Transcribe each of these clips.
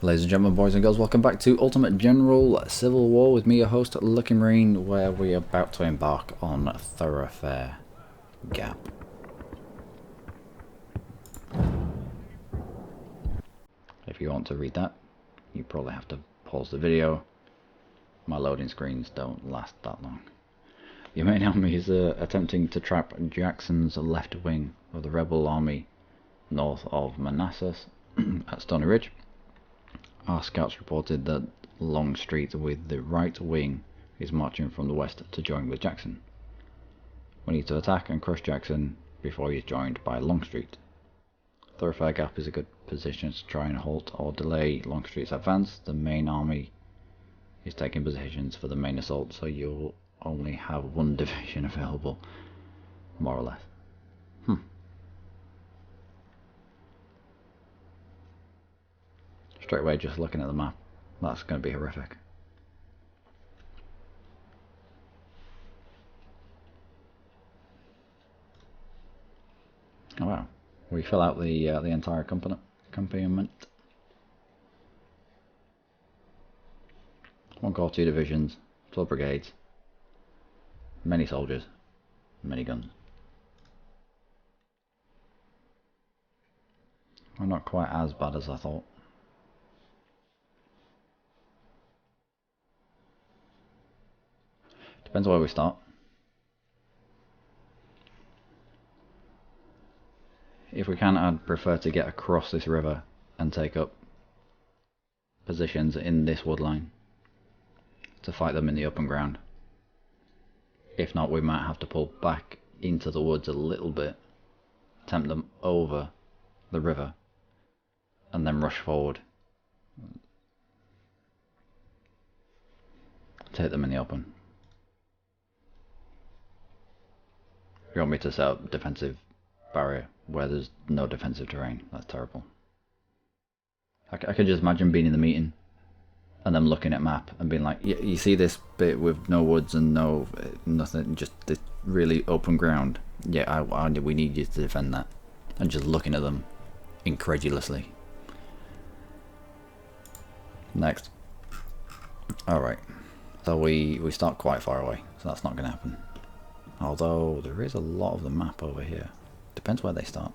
Ladies and gentlemen, boys and girls, welcome back to Ultimate General Civil War with me, your host, Luckymarine, where we are about to embark on Thoroughfare Gap. If you want to read that, you probably have to pause the video. My loading screens don't last that long. Your main army is attempting to trap Jackson's left wing of the rebel army north of Manassas at Stony Ridge. Our scouts reported that Longstreet with the right wing is marching from the west to join with Jackson. We need to attack and crush Jackson before he is joined by Longstreet. Thoroughfare Gap is a good position to try and halt or delay Longstreet's advance. The main army is taking positions for the main assault, so you'll only have one division available, more or less. Straight away, just looking at the map, that's going to be horrific. Oh wow, we fill out the entire accompaniment. 1 corps, 2 divisions, 12 brigades, many soldiers, many guns. We're not quite as bad as I thought. Depends where we start. If we can, I'd prefer to get across this river and take up positions in this wood line to fight them in the open ground. If not, we might have to pull back into the woods a little bit, tempt them over the river, and then rush forward. Take them in the open. You want me to set up defensive barrier where there's no defensive terrain? That's terrible. I could just imagine being in the meeting and them looking at map and being like, yeah, you see this bit with no woods and nothing, just this really open ground. Yeah, we need you to defend that. And just looking at them incredulously. Next. Alright. So we start quite far away, so that's not going to happen. Although there is a lot of the map over here. Depends where they start.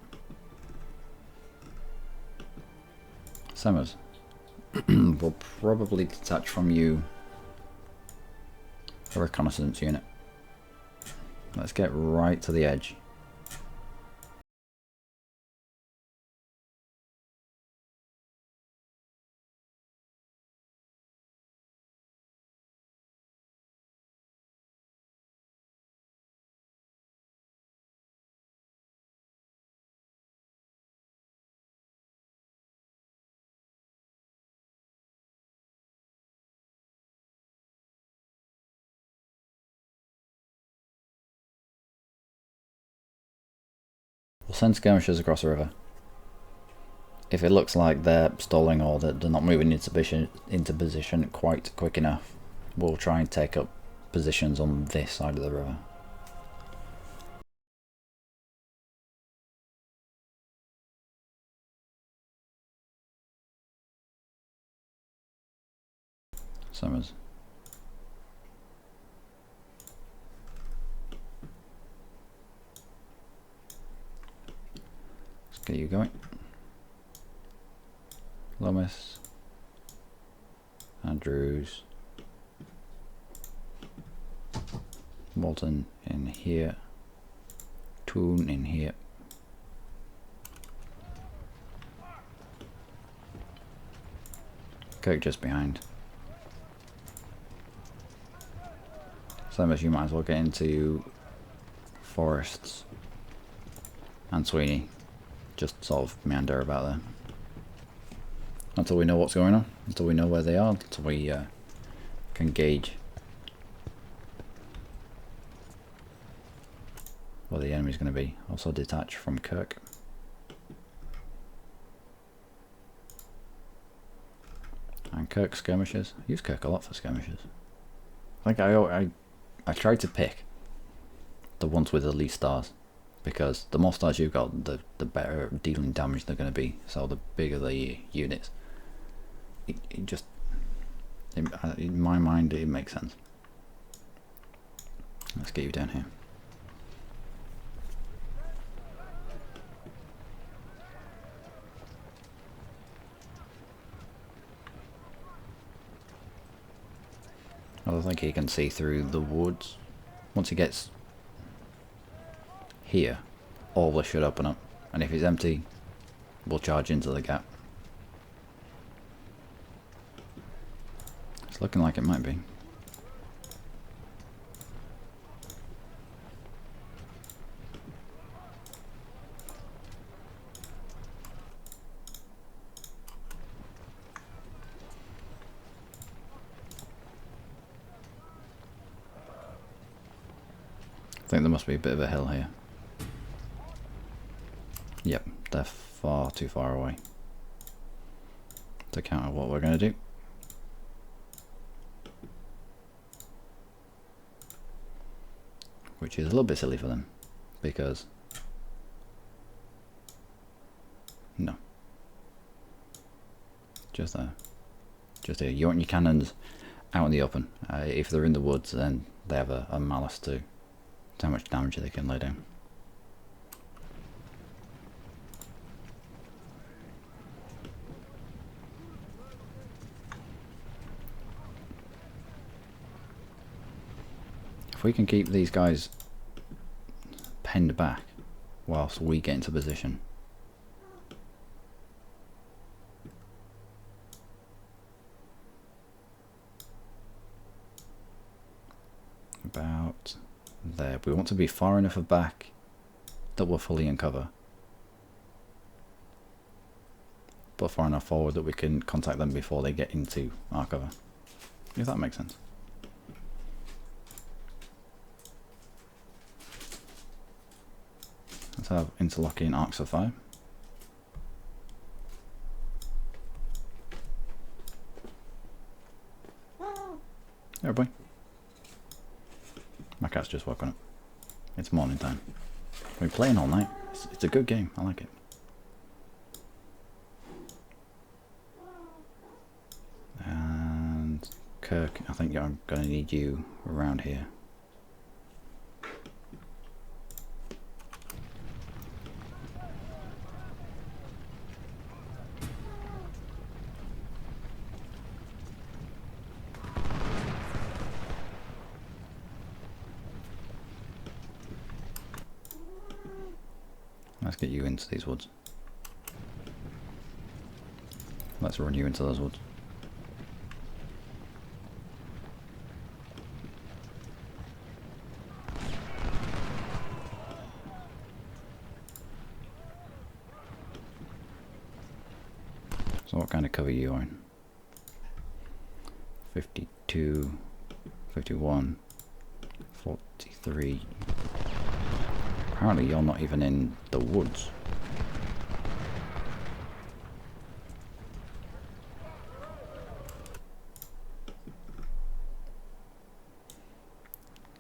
Semmers. We'll probably detach from you a reconnaissance unit. Let's get right to the edge. We'll send skirmishers across the river. If it looks like they're stalling or that they're not moving into position quite quick enough, we'll try and take up positions on this side of the river. Summers. Let's get you going. Lomas. Andrews. Walton in here. Toon in here. Kirk just behind. Same as you might as well get into Forests and Sweeney. Just sort of meander about there. Until we know what's going on. Until we know where they are. Until we can gauge where the enemy's going to be. Also detach from Kirk. And Kirk skirmishes. I use Kirk a lot for skirmishes. I think I tried to pick the ones with the least stars, because the more stars you've got, the better dealing damage they're going to be, so the bigger the units. it just, in my mind, it makes sense. Let's get you down here. I don't think he can see through the woods. Once he gets here, all this should open up. And if it's empty, we'll charge into the gap. It's looking like it might be. I think there must be a bit of a hill here. Yep, they're far too far away to counter what we're going to do. Which is a little bit silly for them, because... No. Just there. Just here. You want your cannons out in the open. If they're in the woods, then they have a malice to how much damage they can lay down. If we can keep these guys penned back whilst we get into position, about there. We want to be far enough back that we're fully in cover, but far enough forward that we can contact them before they get into our cover, if that makes sense. Let's have interlocking arcs of fire. There, boy. My cat's just woken up. It's morning time. We've been playing all night. It's a good game. I like it. And Kirk, I think I'm going to need you around here. Let's get you into these woods. Let's run you into those woods. So what kind of cover are you on? 52, 51, 43... Apparently you're not even in the woods.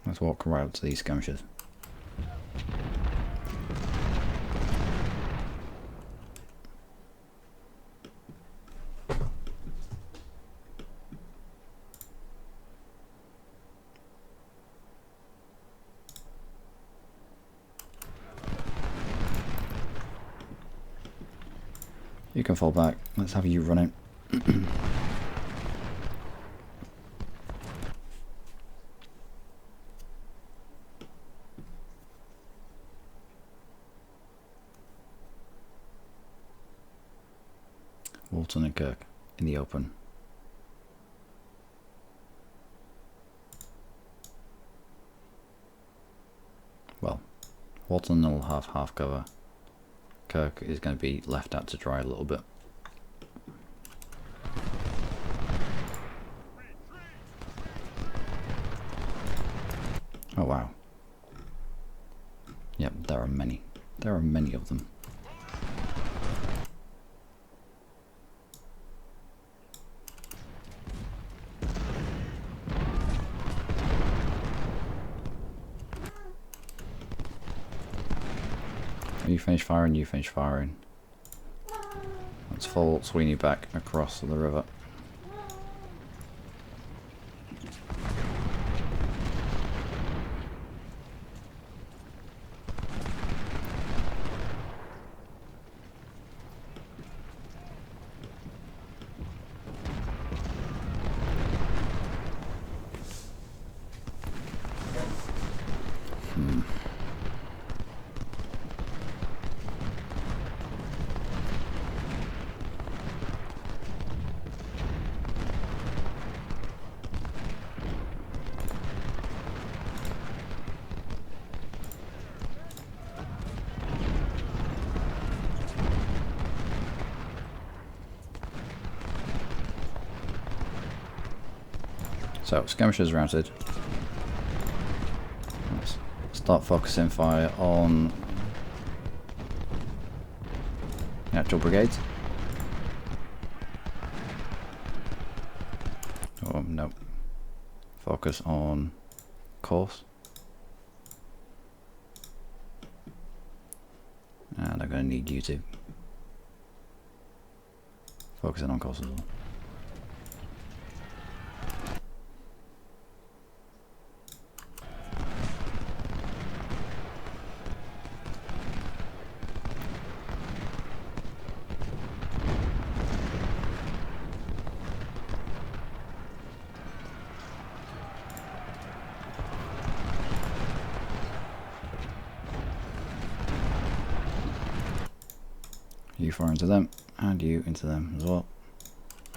Let's walk right up to these skirmishers. You can fall back. Let's have you run it. Walton and Kirk in the open. Well, Walton will have half cover. Kirk is going to be left out to dry a little bit. Oh wow. Yep, there are many. There are many of them. You finish firing, you finish firing. Let's fall Sweeney back across the river. So, skirmishers routed. Let's start focusing fire on the actual brigades. Oh, no. Focus on course. And I'm going to need you to focus in on course as well. You fire into them, and you into them as well.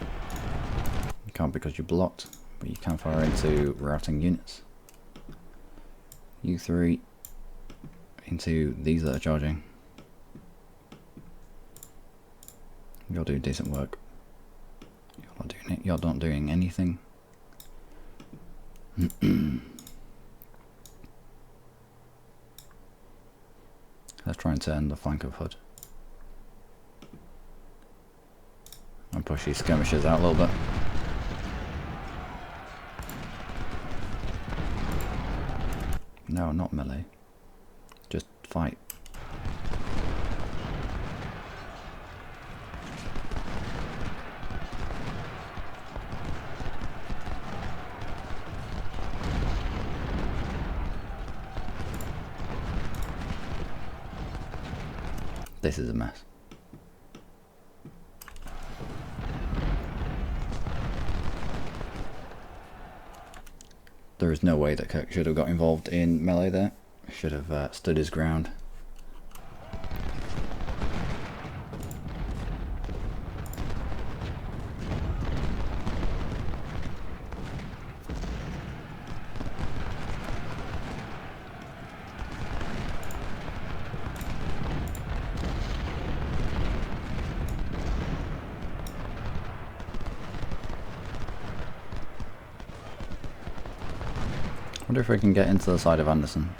You can't because you're blocked, but you can fire into routing units. You three into these that are charging. You're doing decent work. You're not doing anything. Let's try and turn the flank of Hood. And push these skirmishers out a little bit. No, not melee. Just fight. This is a mess. There is no way that Kirk should have got involved in melee there. Should have stood his ground. I wonder if we can get into the side of Anderson.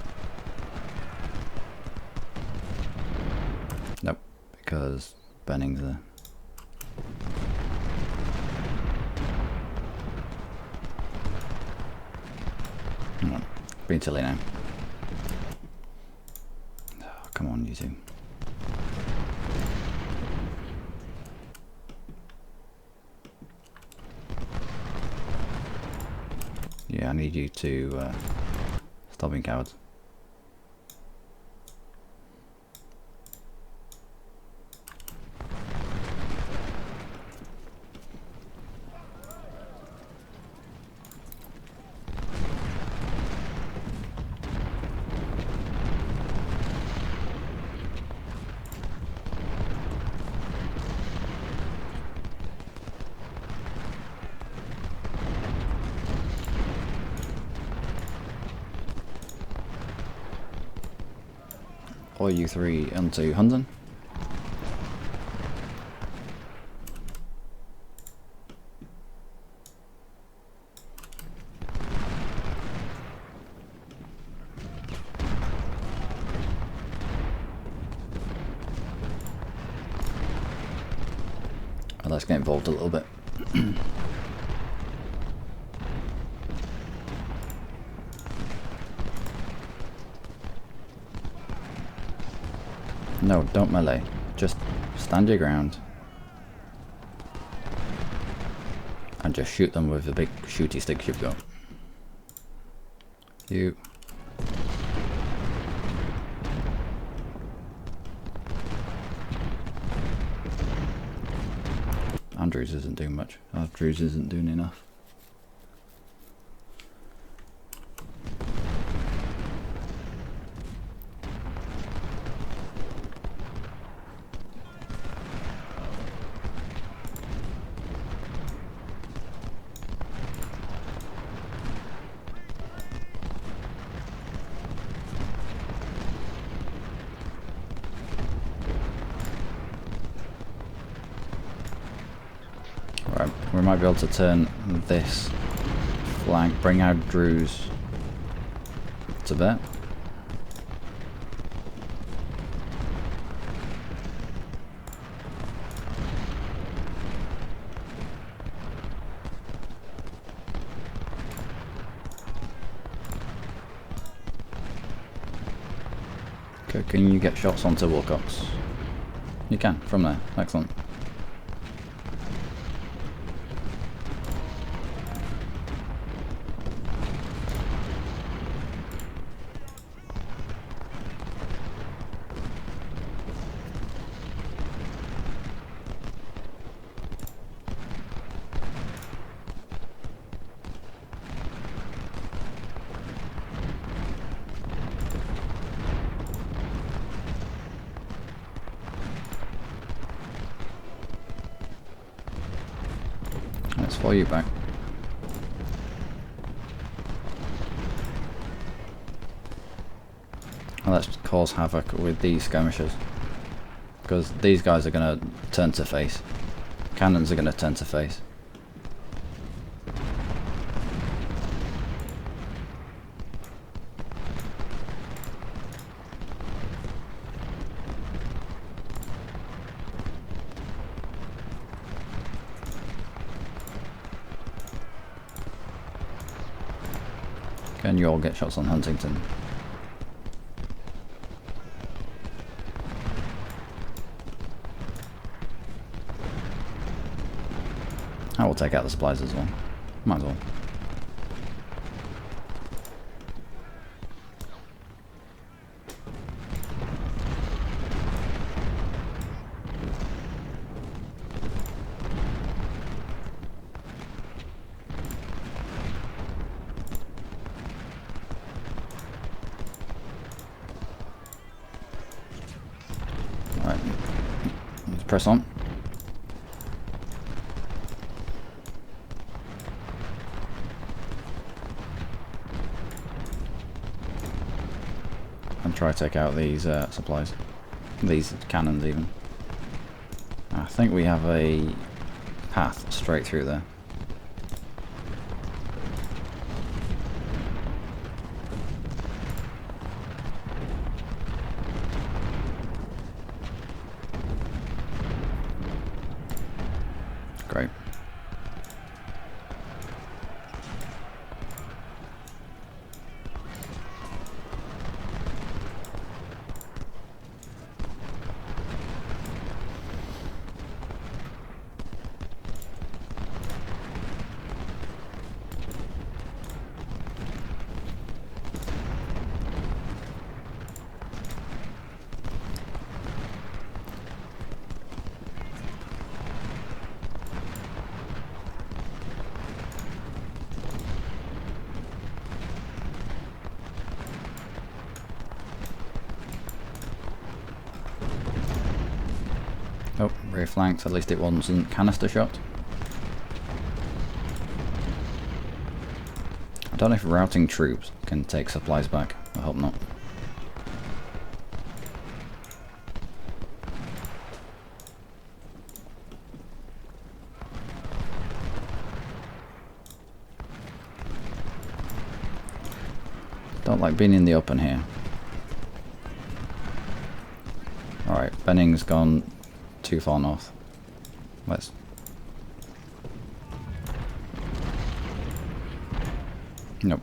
Nope, because Benning's there. Come on, being silly now. Oh, come on, you two. Yeah, I need you to stop being cowards. Or you three onto Hunden. And let's get involved a little bit. No, don't melee. Just stand your ground. And just shoot them with the big shooty sticks you've got. You. Andrews isn't doing much. Andrews isn't doing enough. Right, we might be able to turn this Flag, bring out Drews. It's a bet. Okay, can you get shots onto Wilcox? You can, from there. Excellent. Let's follow you back. And let's cause havoc with these skirmishers, because these guys are going to turn to face. Cannons are going to turn to face. Can you all get shots on Huntington? I will take out the supplies as well. Might as well. Alright, let's press on. And try to take out these supplies. These cannons even. I think we have a path straight through there. Great. Oh, rear flanked, at least it wasn't canister shot. I don't know if routing troops can take supplies back. I hope not. Don't like being in the open here. Alright, Benning's gone too far north. Let's... Nope.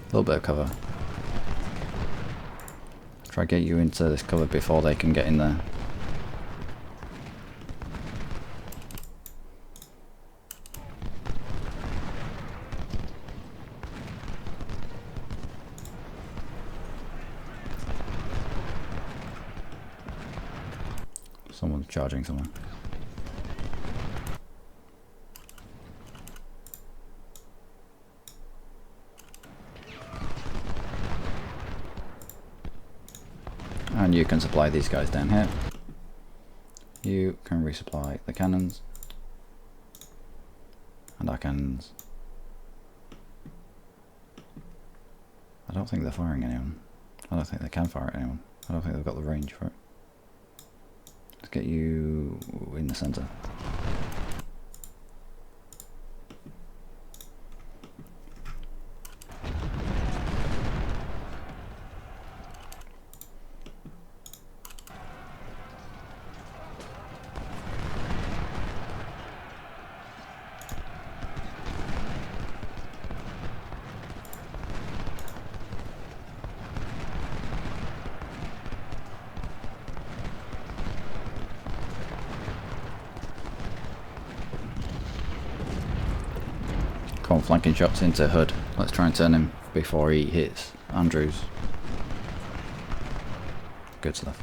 A little bit of cover. Try to get you into this cover before they can get in there. Someone's charging someone. And you can supply these guys down here. You can resupply the cannons. And our cannons. I don't think they're firing anyone. I don't think they can fire at anyone. I don't think they've got the range for it. Let's get you in the centre. Come on, flanking shots into Hood. Let's try and turn him before he hits Andrews. Good stuff.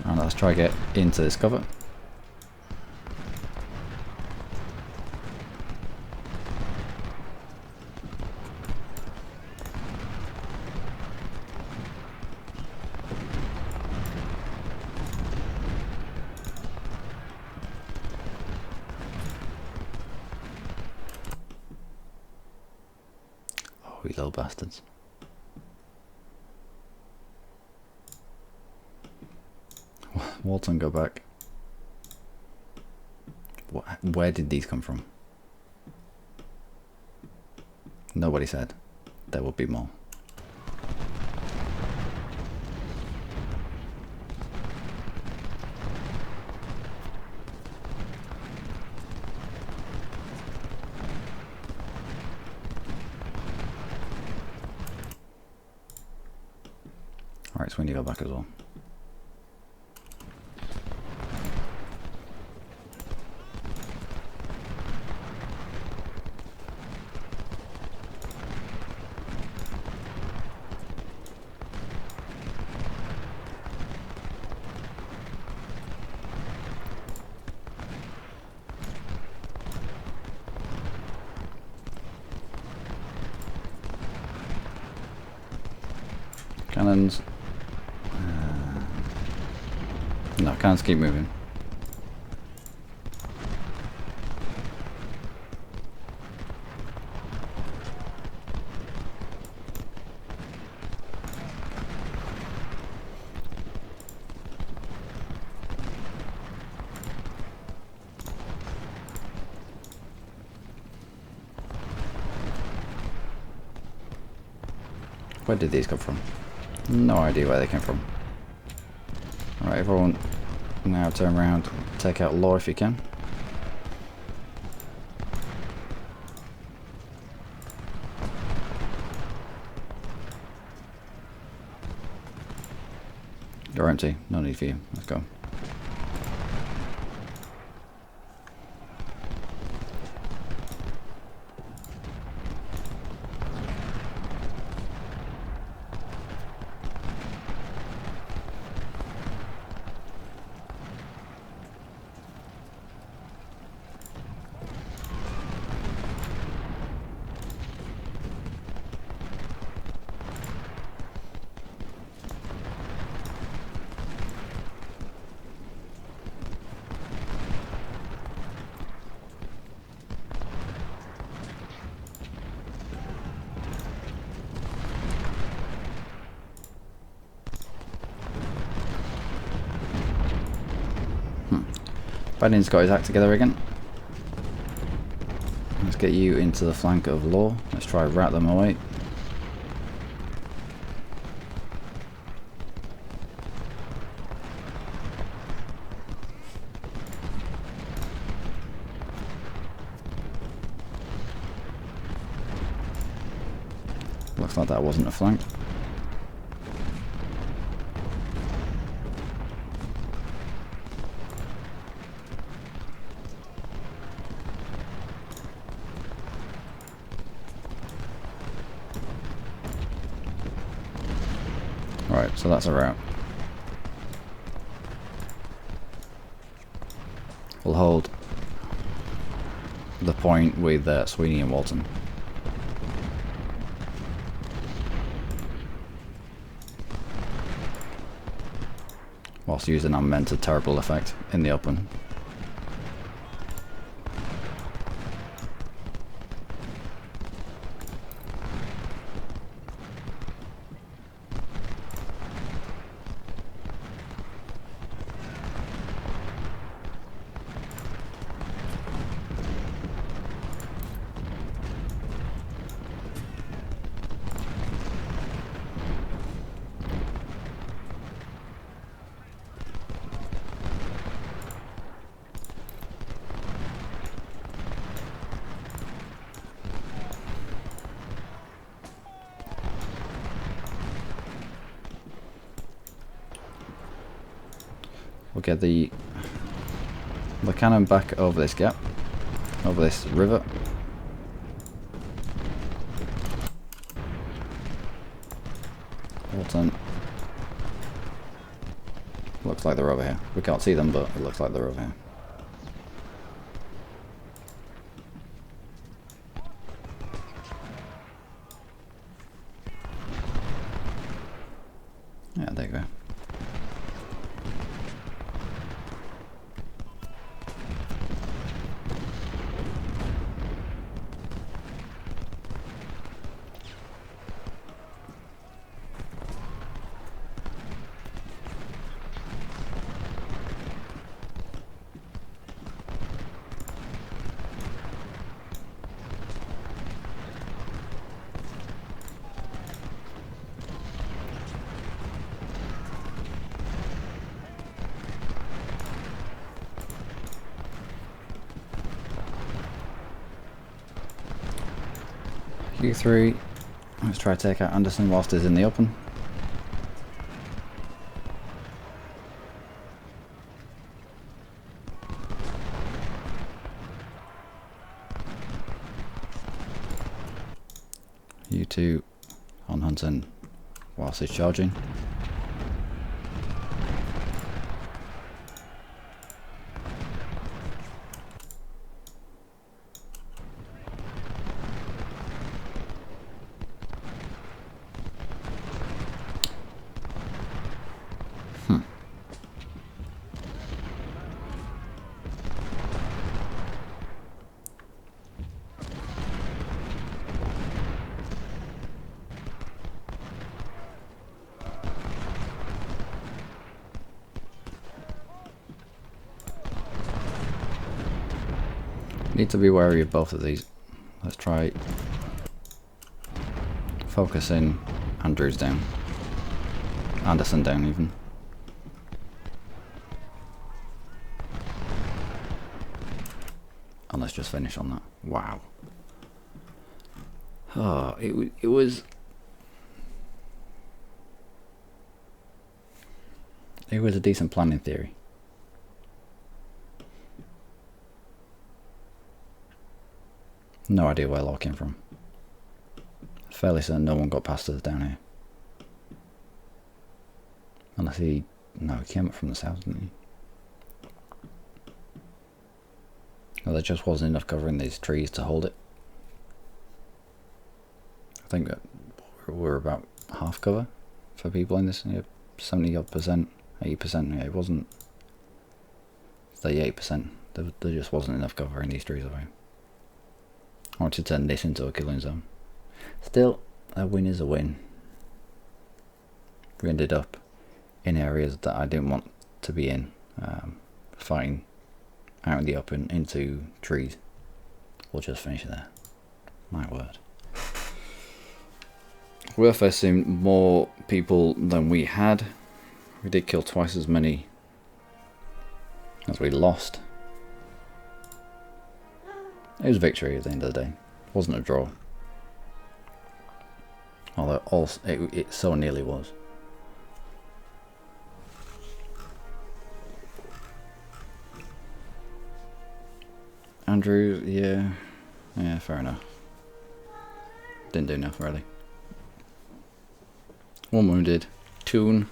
And let's try to get into this cover. Oh, you little bastards. Walton, go back. Where did these come from? Nobody said there would be more. Alright, so we need to go back as well. Cannons. No, cannons keep moving. Where did these come from? No idea where they came from. Alright, everyone now turn around, take out Law if you can. You're empty, no need for you, let's go. Benning's got his act together again. Let's get you into the flank of Law. Let's try and rat them away. Looks like that wasn't a flank. Right, so that's a route. We'll hold the point with Sweeney and Walton. Whilst using our men to terrible effect in the open. We'll get the cannon back over this gap, over this river. Walton. Looks like they're over here. We can't see them, but it looks like they're over here. Yeah, there you go. Q3, let's try to take out Anderson whilst he's in the open. U2 on Hunton whilst he's charging. Need to be wary of both of these. Let's try focusing Andrews down. Anderson down even. And let's just finish on that. Wow. Oh, it was a decent plan in theory. No idea where Law came from. Fairly certain no one got past us down here. Unless he came up from the south, didn't he? Well, there just wasn't enough cover in these trees to hold it. I think that we're about half cover for people in this. 70-odd%, 80%. Yeah, it wasn't. 38%. There just wasn't enough cover in these trees over here. I want to turn this into a killing zone. Still, a win is a win. We ended up in areas that I didn't want to be in, fighting out in the open into trees. We'll just finish there. My word. We were facing more people than we had. We did kill twice as many as we lost. It was victory at the end of the day. It wasn't a draw. Although it so nearly was. Andrew, yeah, fair enough. Didn't do enough really. 1 wounded. Toon,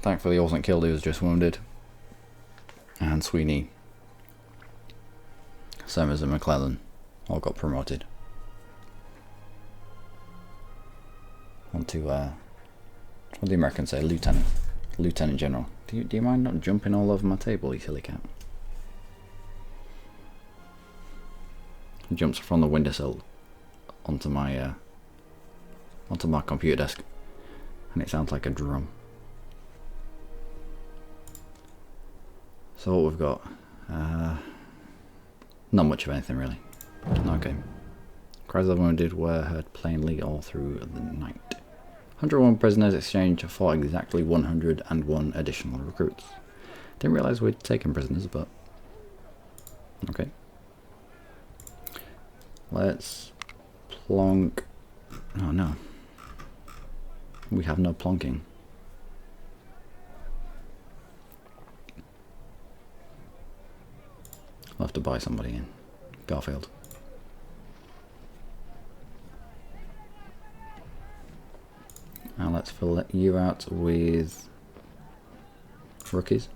thankfully he wasn't killed, he was just wounded. And Sweeney, Summers and McClellan all got promoted. On to what do the Americans say? Lieutenant General. Do you mind not jumping all over my table, you silly cat? He jumps from the windowsill onto my computer desk, and it sounds like a drum. So what we've got, not much of anything really. Okay. Cries of the wounded were heard plainly all through the night. 101 prisoners exchanged for exactly 101 additional recruits. Didn't realise we'd taken prisoners, but okay. Let's plonk. Oh no. We have no plonking. buy somebody in Garfield. Now let's fill you out with rookies.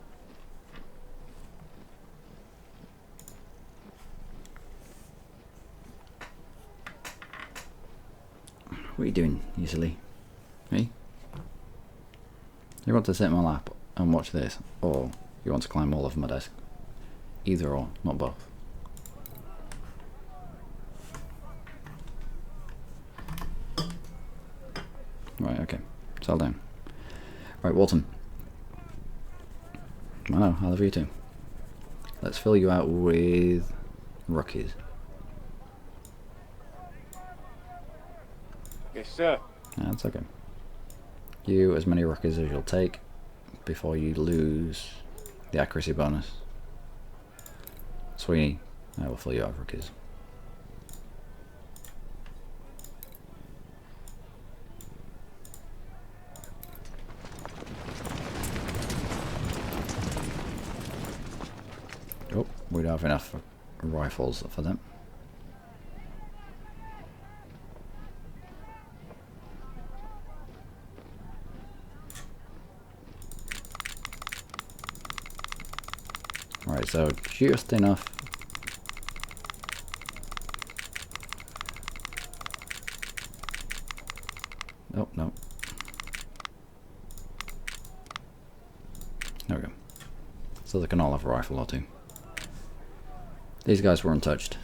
What are you doing, you silly? Me? You want to sit in my lap and watch this, or you want to climb all over my desk? Either or, not both. Right, okay. Settle down. Right, Walton. I know, I love you too. Let's fill you out with rookies. Yes, sir. That's okay. You as many rookies as you'll take before you lose the accuracy bonus. Sweeney, I will fill you out with rookies. Oh, we don't have enough rifles for them. Right, so just enough. Oh, no. There we go. So they can all have a rifle or two. These guys were untouched.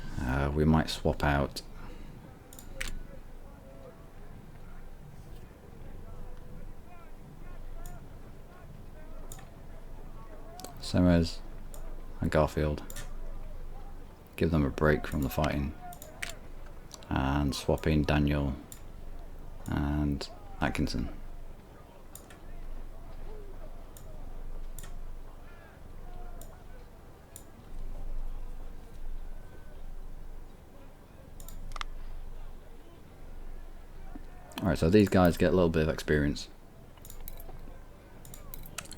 We might swap out Summers and Garfield. Give them a break from the fighting. And swap in Daniel and Atkinson. Alright, so these guys get a little bit of experience.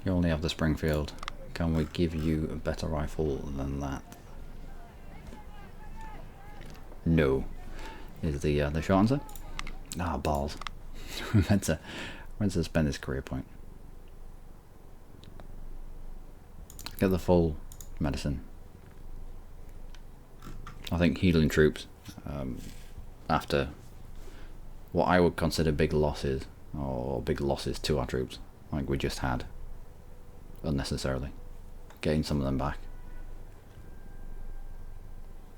You only have the Springfield. Can we give you a better rifle than that? No. Is the short answer? Ah, balls. We're meant to spend this career point. Get the full medicine. I think healing troops, after what I would consider big losses, or big losses to our troops, like we just had, unnecessarily, getting some of them back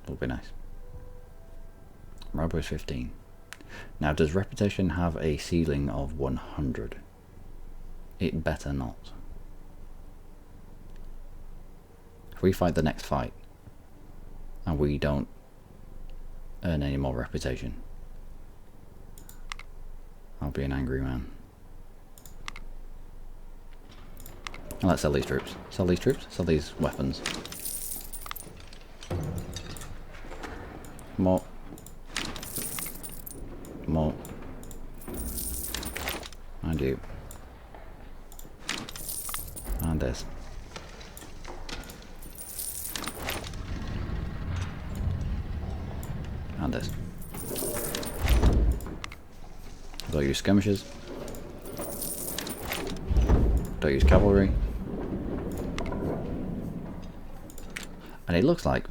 would be nice. Robo's 15. Now, does reputation have a ceiling of 100? It better not. If we fight the next fight and we don't earn any more reputation, I'll be an angry man. And let's sell these troops. Sell these troops? Sell these weapons. More. More. And you. And this. And this. Don't use skirmishers. Don't use cavalry. And it looks like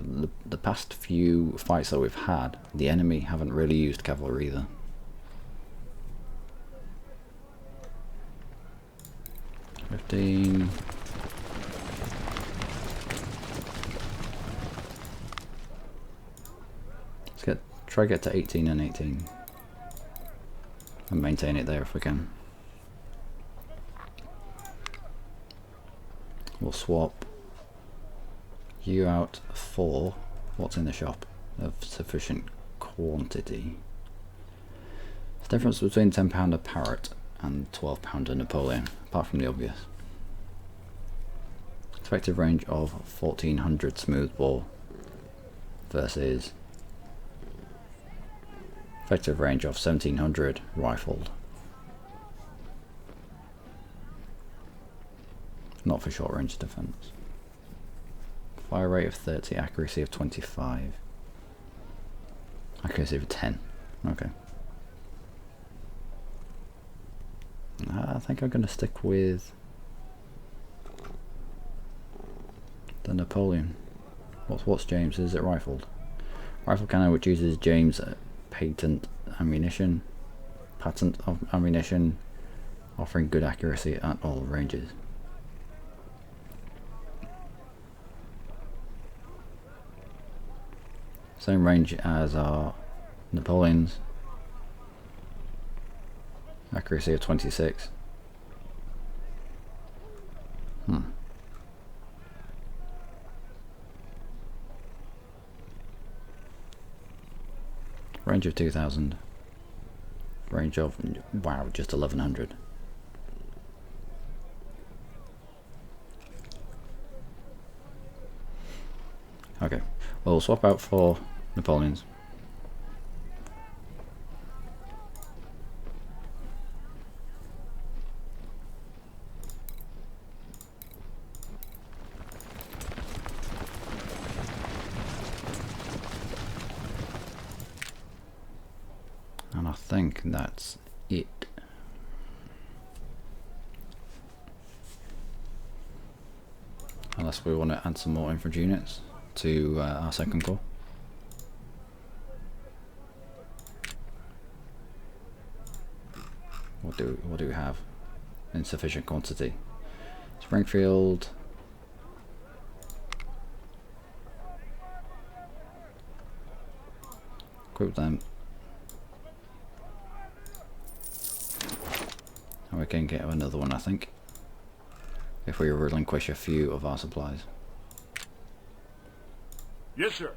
the past few fights that we've had, the enemy haven't really used cavalry either. $15. Let's try to get to 18 and 18. And maintain it there if we can. We'll swap you out for what's in the shop of sufficient quantity. There's a difference between £10 a Parrot and £12 a Napoleon, apart from the obvious. Effective range of 1400 smoothbore versus effective range of 1700 rifled. Not for short range defense. Fire rate of 30, accuracy of 25. Accuracy of 10. Okay. I think I'm going to stick with the Napoleon. What's James? Is it rifled? Rifle cannon which uses James patent ammunition, offering good accuracy at all ranges. Same range as our Napoleons. Accuracy of 26. Range of 2000. Range of, wow, just 1100. Okay, well, we'll swap out for Napoleons. And I think that's it. Unless we want to add some more infantry units to our second corps. What do we have? Insufficient quantity. Springfield. Equip them. And we can get another one, I think, if we relinquish a few of our supplies. Yes, sir.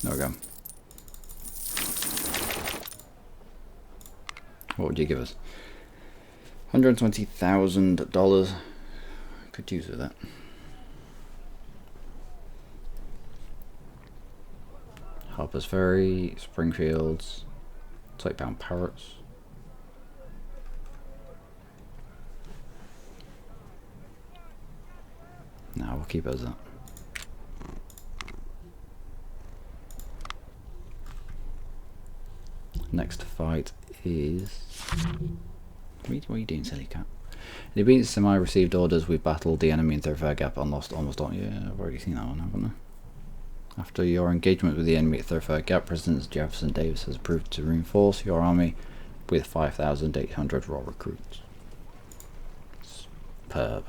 There we go. What would you give us? $120,000. Could use with that. Harper's Ferry, Springfields, £20 Parrots. Nah, we'll keep it as that. Next fight is... What are you doing, silly cat? In the beats I received orders, we battled the enemy in Thoroughfare Gap and lost almost all. Yeah, I've already seen that one, haven't I? After your engagement with the enemy at Thoroughfare Gap, President Jefferson Davis has approved to reinforce your army with 5,800 raw recruits. Superb.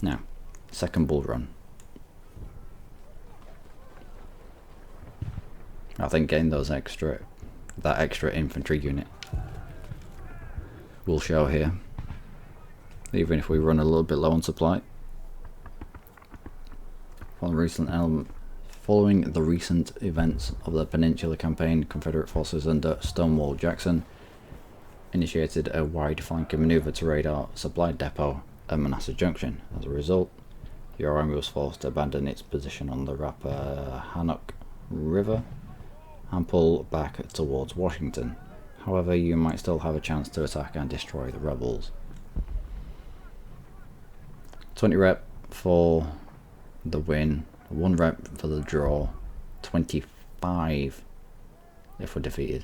Now, second bull run. I think getting that extra infantry unit will show here, even if we run a little bit low on supply. Following the recent events of the Peninsula Campaign, Confederate forces under Stonewall Jackson initiated a wide flanking maneuver to raid our supply depot at Manassas Junction. As a result, your army was forced to abandon its position on the Rappahannock River and pull back towards Washington. However, you might still have a chance to attack and destroy the rebels. 20 rep for the win, 1 rep for the draw, 25 if we're defeated.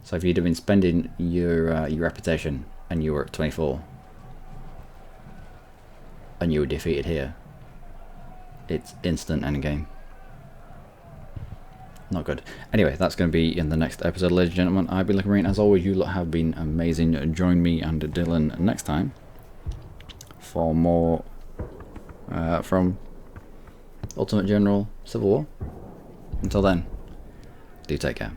So if you'd have been spending your reputation and you were at 24 and you were defeated here, it's instant endgame. Not good. Anyway, that's going to be in the next episode, ladies and gentlemen. I've been Luckymarine. As always, you lot have been amazing. Join me and Dylan next time for more from Ultimate General Civil War. Until then, do take care.